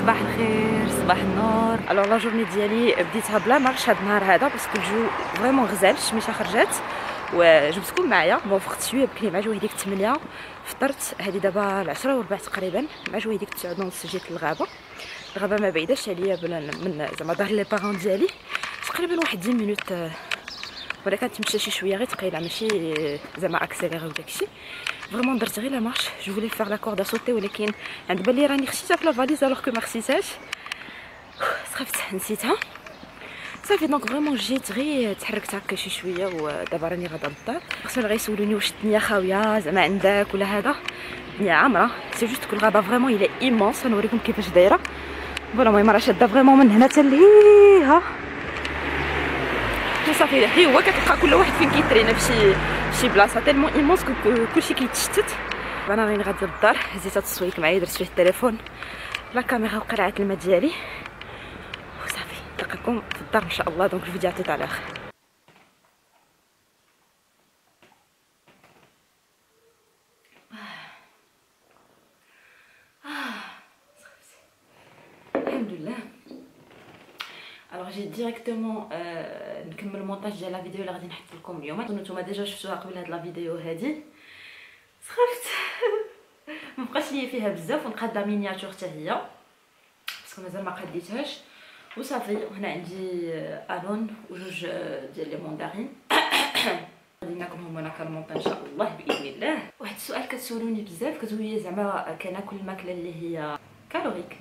صباح الخير صباح النور. الوغ لا جورني ديالي بديتها بلا مارش هاد النهار هذا باسكو الجو فريمون غزال، الشميشه خرجت وجبتكم معايا. بون فقت شويه بكري مع جويه ديك 8 فطرت، هذه دابا 10 وربع تقريبا، مع جويه ديك 9 ونص جيت للغابه. الغابه ما بعيداش عليا من زعما دار لي بارون ديالي، تقريبا واحد 10 مينوت، ولا كنتمشى شي شويه غير ثقيله ماشي زعما اكسيليري وداكشي. فريمون درت غير لا مارش، جو فولي فار لا كورد ا صوتي، ولكن عند بالي راني خشيتها في لا فاليز الوغ كو ما خصيتهاش، سخفت نسيتها صافي. دونك فريمون جيت غير تحركت هكا شي شويه ودابا راني غادا للدار. خصنا غيسولوني واش الدنيا خاويه زعما عندك ولا هذا. الدنيا عامره، سي جوست كو الغابه فريمون الى ايمونس، نوريكم كيفاش دايره. فوالا المهم راه شاده فريمون من هنا حتى لهيها صافي. حتى هو كتلقى كل واحد فين كيترينا في شي بلاصه تالمون ايمونس كلشي كيتشتت. انا راني غاديه للدار، هزيت هاد التصويك معايا، درت فيه التليفون لا كاميرا وقرعه الماء ديالي وصافي. نلقاكم في الدار ان شاء الله. دونك الفيديو عطيت على الاخر. الحمد لله. الوغ جيت ديريكتومون نكمل المونتاج ديال لا فيديو اللي غادي نحط لكم اليوم. نتوما ديجا شفتوها قبل هاد لا فيديو هادي. سخفت مبقاش ليا فيها بزاف، ونقاد لا مينياتور حتى هي باسكو مازال ما قديتهاش وصافي. وهنا عندي الون وجوج ديال لي ماندارين غادي ناكلهم وانا كنمونطا ان شاء الله باذن الله. واحد السؤال كتسولوني بزاف، كتقولوا زعما كناكل الماكله اللي هي كالوريك،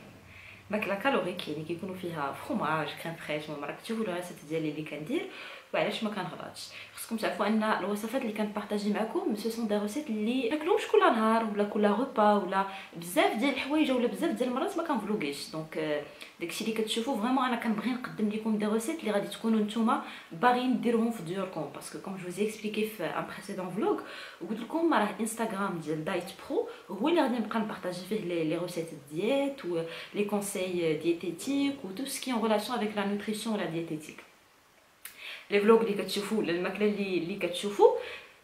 ماكله كالوريك يعني كيكونوا فيها فروماج كريم فريش. المهم راك تشوفوا الريسيت ديالي اللي كندير وعلاش ما كنغلطش. خصكم تعرفوا ان الوصفات اللي كنبارطاجي معكم سو سون دي ريسيت اللي ناكلوهمش كل نهار ولا كل روبا ولا بزاف ديال الحوايج ولا بزاف ديال المرات ما كنفلوغيش. دونك داكشي اللي كتشوفوا فريمون انا كنبغي نقدم لكم دي ريسيت اللي غادي تكونوا نتوما باغيين ديروهم في ديوركم، باسكو كوم جو فوزي اكسبليكي في ان بريسيدون فلوغ وقلت لكم راه انستغرام ديال دايت برو هو اللي غادي نبقى نبارطاجي فيه لي ريسيت ديت و لي كونساي دييتيتيك و تو سكي اون ريلاسيون افيك لا نوتريسيون ولا دييتيتيك. لي فلوغ اللي كتشوفوا ولا الماكله اللي كتشوفوا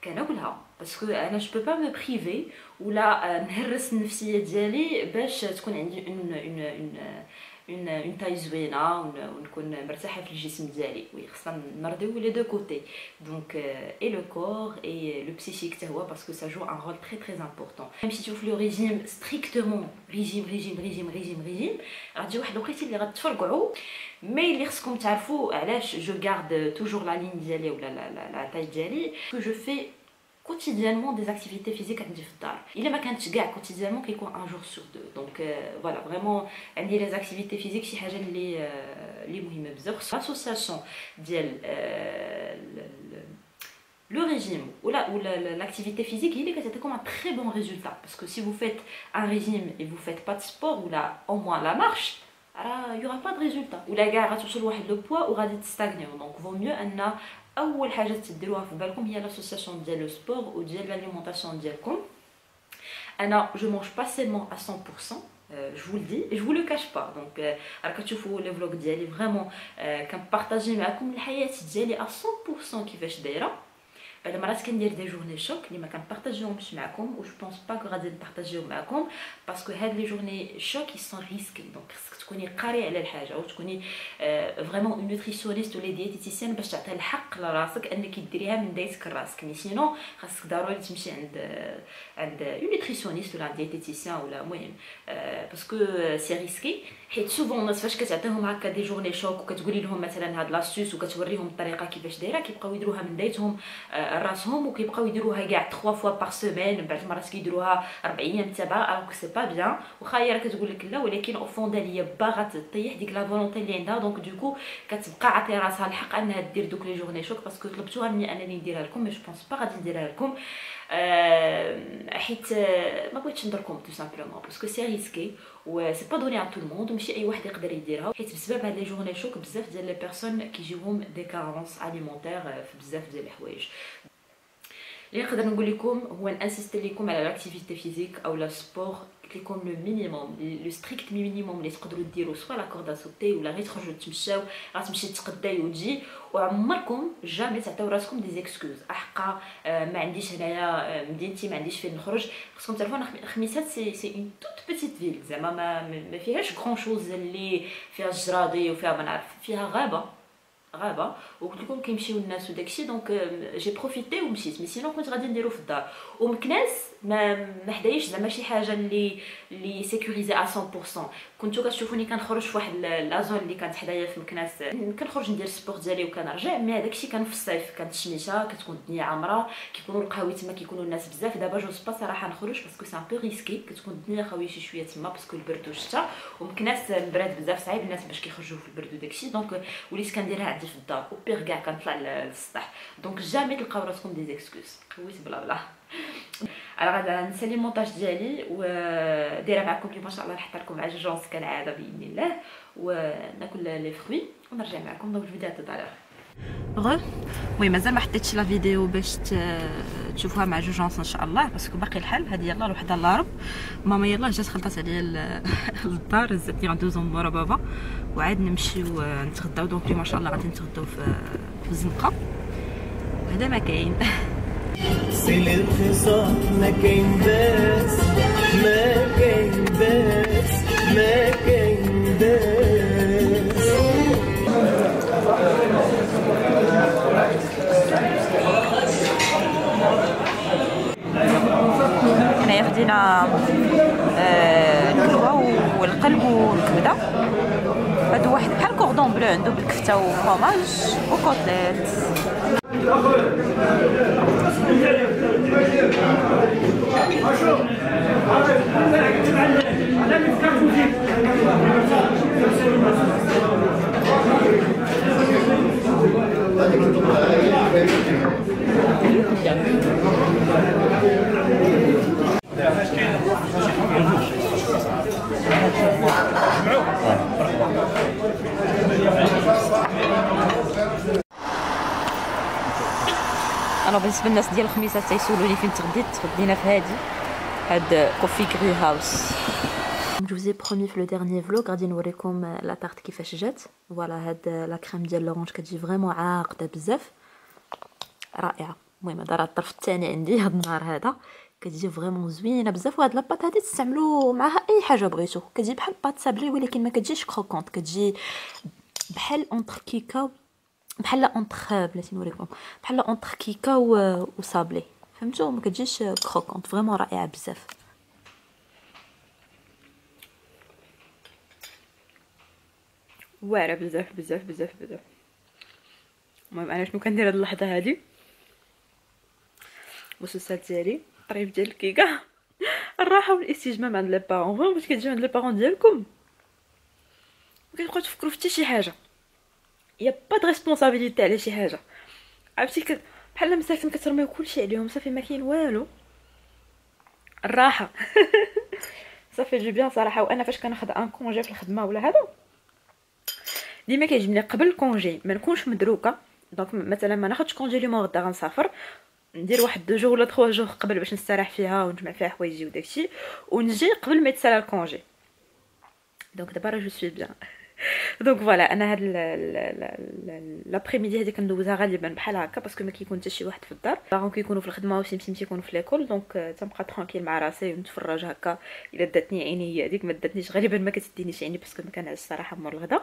كناكلها باسكو انا جو با مو بريفي ولا نهرس النفسيه ديالي باش تكون عندي اون تاي زوينه ونكون مرتاحه في الجسم ديالي. وي خصنا نرضيو لي دو كوتي، دونك اي لو كور اي لو بسيشيك حتى هو باسكو سا جو ان رول تري امبورطون. مشيتو في لو ريجيم ستريكتومون ريجيم غتجي واحد الوقيته اللي غتفرقعوا. مي اللي خصكم تعرفوا علاش جو غارد توجور لا لين ديالي ولا لا تاي ديالي، كو جو في quotidiennement des activités physiques عندي في الدار. الا ما كانتش كاع quotidiennement كيكون ان جور سور دو. دونك فوالا فريمون عندي لي اكتيفيتي فيزيك شي حاجه اللي مهمه بزاف. لاسوسياسيون ديال le régime ou l'activité physique il est que un très bon résultat, parce que si vous faites un régime et vous faites pas de sport ou là au moins la marche, il y aura pas de résultat ou la gare توصل واحد لو بوا وغادي تستاغنيو. دونك vaut mieux ان اول حاجه تديروها في بالكم هي لاسوسياسيون ديال لو سبور و ديال لاليمونطاسيون ديالكم. انا جو مانج با سيلمون à 100%. Je vous le dis et je vous le cache pas. Donc راك تشوفوا لي فلوغ ديالي فريمون كنبارطاجي معكم الحياه ديالي à 100% كيفاش دايره. بعد مرات كندير دي جورني شوك اللي ما كنبارطاجيهمش معكم و جو بونس با كو غادي نبارطاجيهم معكم باسكو هاد لي جورني شوك يسون ريسكي. دونك خصك تكوني قاري على الحاجه وتكوني فريمون اون نوتريسيونيست ولا دييتيسيان باش تعطي الحق لراسك انك ديريها من دايتك راسك. مي سينو خاصك ضروري تمشي عند اون نوتريسيونيست ولا دييتيسيان ولا المهم باسكو سي ريسكي. حيت سوفون الناس فاش كتعطيهم هكا دي جورني شوك وكتقولي لهم مثلا هاد لاستوس وكتوريهم الطريقه كيفاش دايره كيبقاو يديروها من دايتهم راسهم وكيبقاو يديروها كاع 3 فوا بار سيمين. بعض المرات كيديروها 4 ايام تبع الوغ سي با بيان. واخا هي راه كتقول لك لا ولكن او فون ديالها باغا تطيح ديك لا فولونتي اللي عندها. دونك دوكو كتبقى عاطي راسها الحق انها دير دوك لي جورني شوك باسكو طلبتوها مني انني نديرها لكم. مي جو بونس با غادي نديرها لكم حيت ما بغيتش نديركم تو سامبلومون باسكو سي ريسكي و سي با دوني ا تو الموند وماشي اي واحد يقدر يديرها. حيت بسبب هاد لي جورني شوك بزاف ديال لي بيرسون كيجيوهم دي كارونس اليمونتير في بزاف ديال الحوايج. اللي نقدر نقول لكم هو نانسيستي لكم على لاكتيفيتي فيزيك او لا سبور قلت لكم لو مينيموم لو ستريكت مينيموم اللي تقدروا ديروا سوا لا كورد اسوتي ولا غير تخرجوا تمشاو غتمشي تقداي وتجي. وعمركم جامي تعطيو راسكم دي زيكسكوز احقا ما عنديش هنايا مدينتي ما عنديش فين نخرج. خصكم تعرفوا خميسات سي اون توت بيتيت فيل زعما ما فيهاش غران شوز اللي فيها الجرادي وفيها ما نعرف فيها غابه. وقلت لكم كيمشيو الناس وداكشي دونك جي بروفيتي ومشيت. مي سينو كنت غادي نديرو في الدار ومكناس ما حدايش زعما شي حاجه اللي سيكوريزي 100%. كنتو كتشوفوني كنخرج في واحد لازون اللي كانت حدايا في مكناس كنخرج ندير السبور ديالي وكنرجع. مي هذاكشي كان في الصيف كانت الشميشه كتكون الدنيا عامره كيكونوا القهاوي تما كيكونوا الناس بزاف. دابا جوز با صراحه نخرج باسكو سي ان بو ريسكي كتكون الدنيا خاويه شي شويه تما باسكو البرد والشتا ومكناس البراد بزاف صعيب الناس باش كيخرجوا في البرد وداكشي. دونك وليت كنديرها عندي في الدار وبيغ كاع كنطلع للسطح. دونك جامي تلقاو راسكم دي زيكسكوز خويت بلا بلا. انا غادا نسالي المونتاج ديالي ودايره معكم اليوم ما شاء الله نحط لكم مع جوجونس كالعاده باذن الله وناكل لي فروي ونرجع معكم. دونك الفيديو تاع المهم مازال ما حطيتش لا فيديو باش تشوفوها مع جوجونس ان شاء الله باسكو باقي الحال. هذه يلاه وحده الله رب ماما يلاه جات خلطات عليا للدار زاتني عند دوزون مورا بابا وعاد نمشيو نتغداو. دونك اليوم ما شاء الله غادي نتغداو في الزنقه وهذا ما كاين. سيل الخصام ما كاين باس ما كاين باس ما كاين باس. هنايا خدينا الكلوه والقلب والكبده. هادو واحد بحال كوردون بلو عنده بالكفته وفرomاج وكوتليت. انا بالنسبه للناس ديال الخميسات تيسولوني فين تغدينا في هاد كوفي غري هاوس. جو زي برومي في لو ديرني فلوغ غادي نوريكم لا طارت كيفاش جات. فوالا هاد لا كريم ديال لورانج كتجي فريمون عاقده بزاف رائعه. المهم هذا راه الطرف الثاني عندي هاد النهار هذا كتجي فريمون زوينه بزاف. وهاد لاباط هادي تستعملوا معها اي حاجه بغيتو كتجي بحال باط سابلي ولكن ما كتجيش كروكونط كتجي بحال اونتر كيكه بحال اونتر بلاتي نوريكم بحال اونتر كيكه وصابلي فهمتوا ما كتجيش كروكونط فريمون رائعه بزاف. واعره بزاف بزاف بزاف بزاف. المهم انا شنو كندير هاد اللحظه هادي الوسوسات ديالي الطريف ديال الكيكه الراحه والاستجمام عند لي بارون. فريمون باش كتجيو عند لي بارون ديالكم ما كتبقاو تفكروا في حتى شي حاجه يا با د ريسبونسابيلتي على شي حاجه عرفتي بحال مساكن كترميو كلشي عليهم صافي ما كاين والو الراحه صافي جو بيان صراحه. وانا فاش كناخذ ان كونجي في الخدمه ولا هذا ديما كيعجبني قبل الكونجي ما نكونش مدروكه. دونك مثلا ما ناخذش كونجي اليوم غدا غنسافر ندير واحد 2 جوج ولا 3 جوج قبل باش نستراح فيها ونجمع فيها حوايجي وداكشي ونجي قبل ما يتسالى الكونجي. دونك دابا راه جو سوي بيان. دونك فوالا انا هاد لابريميدي هادي كندوزها غالبا بحال هكا باسكو ما كيكون حتى شي واحد في الدار باغون كيكونوا في الخدمه وسيمتي كيكونوا في ليكول. دونك تنبقى ترونكيل مع راسي ونتفرج هكا الا داتني عيني هي هذيك ما داتنيش غالبا ما كتدينيش عيني باسكو ما كنعس الصراحه مور الغدا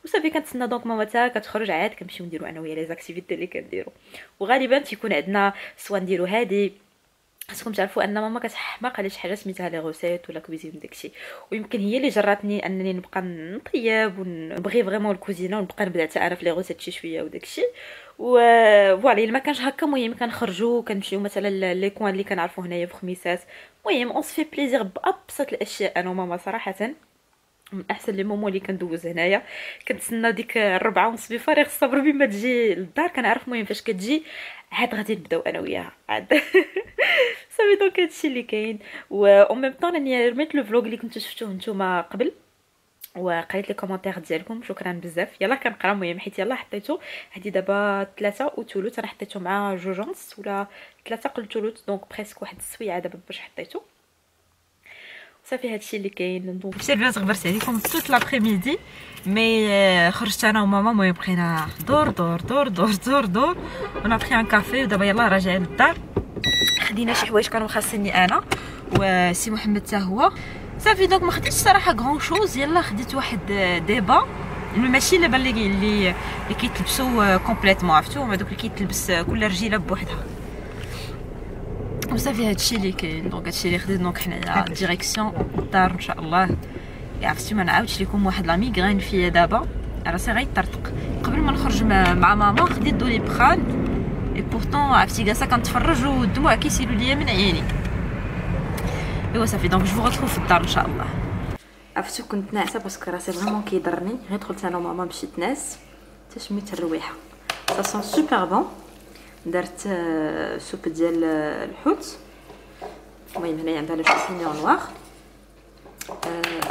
وصافي كنتسنى. دونك ماما تا كتخرج عاد كنمشيو نديرو انا ويا لي زاكتيفيتي اللي كنديرو وغالبا تيكون عندنا سوا نديرو هادي. خاصكم تعرفوا ان ماما كتحماق على شي حاجه سميتها لي غوسيت ولا كوزين داكشي ويمكن هي اللي جراتني انني نبقى نطيب ونبغي فريمون الكوزينه ونبقى نبدا حتى انا في لي غوسيت شي شويه وداكشي فوالا. الا ما كانش هكا المهم كنخرجوا كنمشيو مثلا لي كوان اللي كنعرفوا هنايا في خميسات. المهم اون سفي بليزير بابسط الاشياء. انا وماما صراحه من احسن لي مومو اللي كندوز هنايا. كنتسنى ديك 4:30 بفارغ الصبر بما تجي للدار كنعرف المهم فاش كتجي عاد غادي نبداو انا وياها عاد صافي. دونك هادشي اللي كاين و اون ميم طون اني رميت لو فلوغ اللي كنتو شفتوه نتوما قبل وقريت لي كومونتير ديالكم شكرا بزاف. يلا كنقرا المهم حيت يلا حطيتو هادي دابا 3 وثلث انا حطيتو مع جوجونس ولا 3 قلت ثلث دونك بريسك واحد السويعه دابا باش حطيتو. صافي هادشي اللي كاين. دونك مشيت البنات غبرت عليكم توت لابريميدي، مي خرجت انا وماما، المهم بقينا دور دور دور دور دور دور انا بخي ان كافي، ودابا يلاه راجعين للدار. خدينا شي حوايج كانوا خاصني انا وسي محمد حتى هو صافي. دونك ما خديتش صراحه غون شوز، يلا خديت واحد ديبا ماشي لابا اللي كيتلبسوا كومبليتمون، عرفتو هما دوك اللي كيتلبس كل رجيله بوحدها وصافي. هادشي اللي كاين. دونك هادشي اللي خديت. دونك حنايا ديريكسيون الدار ان شاء الله. عرفتي ما نعاودش لكم واحد لا ميغرين فيا دابا، راسي غيطرطق. قبل ما نخرج مع ماما خديت دوليبران اي بورطون عرفتي جالسه كنتفرج والدموع كيسيلوا ليا من عيني. ايوا صافي. دونك جو غتروف في الدار ان شاء الله. عرفتو كنت ناعسه باسكو راسي فريمون كيضرني. غير دخلت انا وماما مشيت ناس حتى شميت الرويحه. سا سون سوبر بون. درت سوب ديال الحوت، المهم هنايا عندها لو شامبينيون نوار،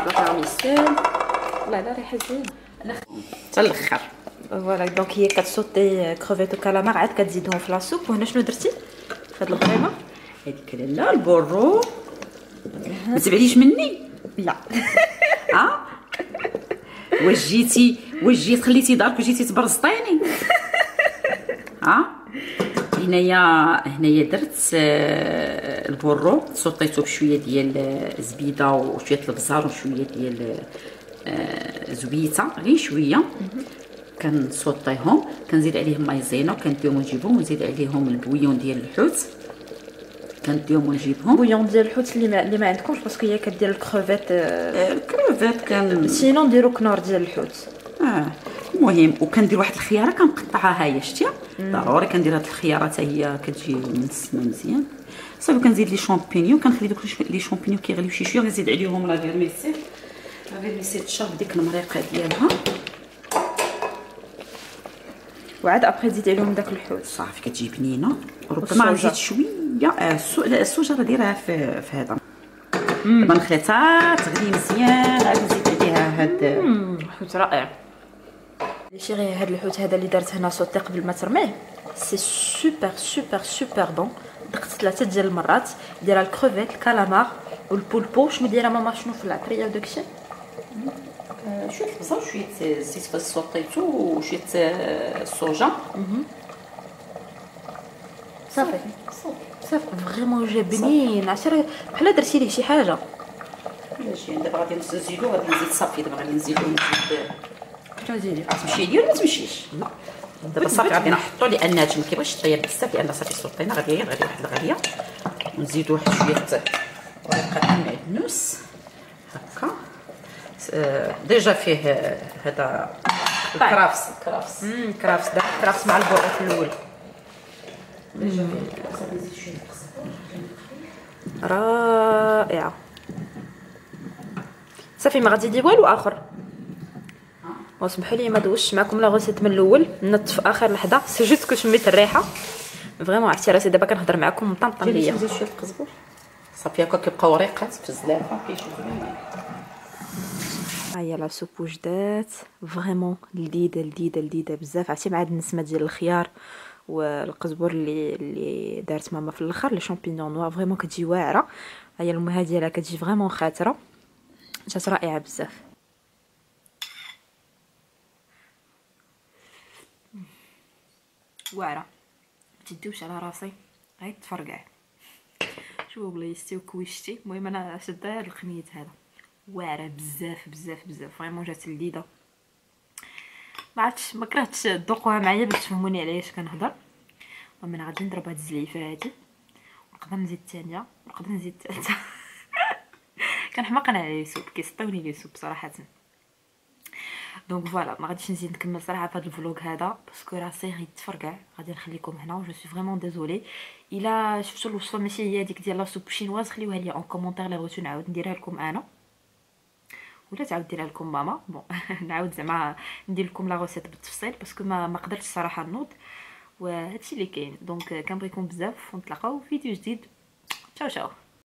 لا بارميسيل. لا لا ريحه زينه حتى الاخر. فوالا. دونك هي كتصوتي كروفيت وكالامار عاد كتزيدهم في لاصوب. وهنا شنو درتي في هاد الغريمه؟ هذيك لاله البورو. ما تبعديش مني. لا واش جيت خليتي دارك وجيتي تبرزطيني؟ هنايا درت البورو، صوطيته بشويه ديال الزبيده وشويه البزار وشويه ديال زبيته، غير شويه كنصوطيهم، كنزيد عليهم مايزينا وكنديهم ونجيبهم، ونزيد عليهم البويون ديال الحوت كنديهم ونجيبهم. بويون ديال الحوت اللي ما عندكمش باسكو هي كدير الكروفيت. الكروفيت كان سينو نديرو كنور ديال الحوت. المهم وكندير واحد الخياره كنقطعها، هي شتي ضروري كندير هاد الخياره حتى هي كتجي منسمه مزيان. صافي كنزيد لي شامبينيون، كنخلي دوك لي شامبينيون كيغليو شي شويه، كنزيد عليهم لا فيرميسيل تشرب ديك المريقه ديالها، وعاد ابخي تزيد عليهم داك الحوت. صافي كتجي بنينه. ربما نزيد شويه السوجه راه دايرها في هذا. دابا نخليتها تغلي مزيان، عاد نزيد عليها هاد الحوت رائع. شي غير هاد الحوت هذا اللي درت هنا صوتي قبل ما ترميه، سي سوبر سوبر سوبر بون. دقت 3 ديال المرات. دايره الكروفيت، الكالامار والبولبو. شنو دايره ماما شنو في العطريه وداكشي؟ شويه البصل وشويه زيت فاش صوطيتو وشويه الصوجه. صافي صافي فريمون جا بنين. عشرة بحال درتي ليه شي حاجه. ماشي دابا غادي نزيدو، غادي نزيد صافي. دابا غادي نزيدو شنو زيدي تمشي لي ولا ما تمشيش؟ لا دابا صافي غادي نحطو لان هادشي ما كيبغيش طيب بزاف، لان صافي صوطينا. غادي واحد الغليه ونزيدو واحد شويه ورقه المعدنوس هكا. ديجا فيه هذا الكرافس. كرافس مع البورو في الاول. ديجا فيه. صافي نزيد شويه رائعه. صافي ما غادي ندير والو اخر. وسمحوا لي ما دوزتش معكم لا غوسيت من الاول، نط في اخر لحظه. سي جوست كو شميت الريحه فريمون. عرفتي راسي دابا كنهضر معكم مطنطن ليا. نزيد شويه القزبر. صافي هكا كيبقاو ريقات في الزلافه كيشوفوا زوينين. ها هي لا سوب وجدات فريمون لذيذه بزاف. عرفتي مع هاد النسمه ديال الخيار والقزبر اللي دارت ماما في الاخر، لي شامبينيون نوار فريمون كتجي واعره. ها هي المها ديالها كتجي فريمون خاتره، جات رائعه بزاف. واعره متديوش على راسي، غير تفرقع. شوفوا بلايصتي وكويشتي. المهم انا شاده هاد القنيت هذا واعره بزاف فريمون جات لذيذه. ما كرهتش تذوقوها معايا باش تفهموني علاش كنهضر. المهم انا غادي نضرب هاد الزليفه هادي، نقدر نزيد الثانيه، نقدر نزيد الثالثه. كنحماق انا على اليوتيوب، كيسطيوني اليوتيوب صراحه. دونك فوالا ما غاديش نزيد نكمل صراحه في هذا الفلوق هذا باسكو راسي غيتفرقع. غادي نخليكم هنا و جو سوي فريمون ديزولي. الا شفتوا الوصفه ماشي هي هذيك ديال لا سوب شينواز خليوها لي اون كومونتير الا بغيتو نعاود نديرها لكم انا ولا تعاود ديرها لكم ماما. بون نعاود زعما ندير لكم لا روسيت بالتفصيل باسكو ما قدرتش صراحه نوض. وهادشي اللي كاين. دونك كنبغيكم بزاف ونتلاقاو في فيديو جديد. تشاو